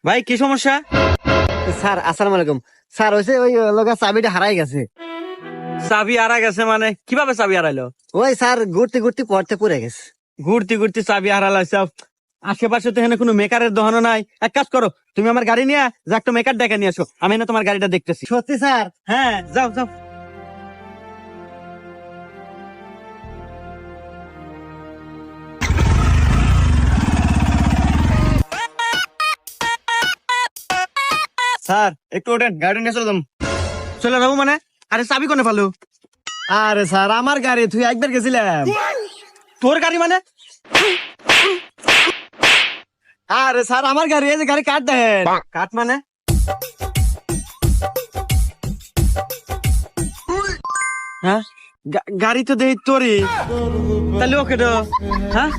ভাই কি সমস্যা? স্যার আসসালামু আলাইকুম। স্যার হয়েছে ওই লগা চাবিটা হারাই গেছে। চাবি হারা গেছে মানে কিভাবে চাবি হারাইলো? ওই স্যার ঘুরতে ঘুরতে পড়তে পড়ে গেছে। ঘুরতে ঘুরতে চাবি হারালাইছে। আশেপাশে তো এখানে কোনো মেকারের দোকানও নাই। এক কাজ করো, তুমি আমার গাড়ি নিয়ে যা একটা মেকার ডেকে নিয়ে আসো, আমি না তোমার গাড়িটা দেখতেছি। সত্যি স্যার? হ্যাঁ, যাও যাও। স্যার একটু ওঠেন, গাড়ি নিয়ে চলে যাম। চলে যাবো মানে? আরে চাবি কোনে ফালো? আরে স্যার আমার গাড়ি, তুই একবার গেছিলাম। তোর গাড়ি মানে? আরে স্যার আমার গাড়ি, এই যে গাড়ি কাট দেন। কাঠ মানে? হ্যাঁ, গাড়ি তো দেই তোরই, তাহলে ওকে তো। হ্যাঁ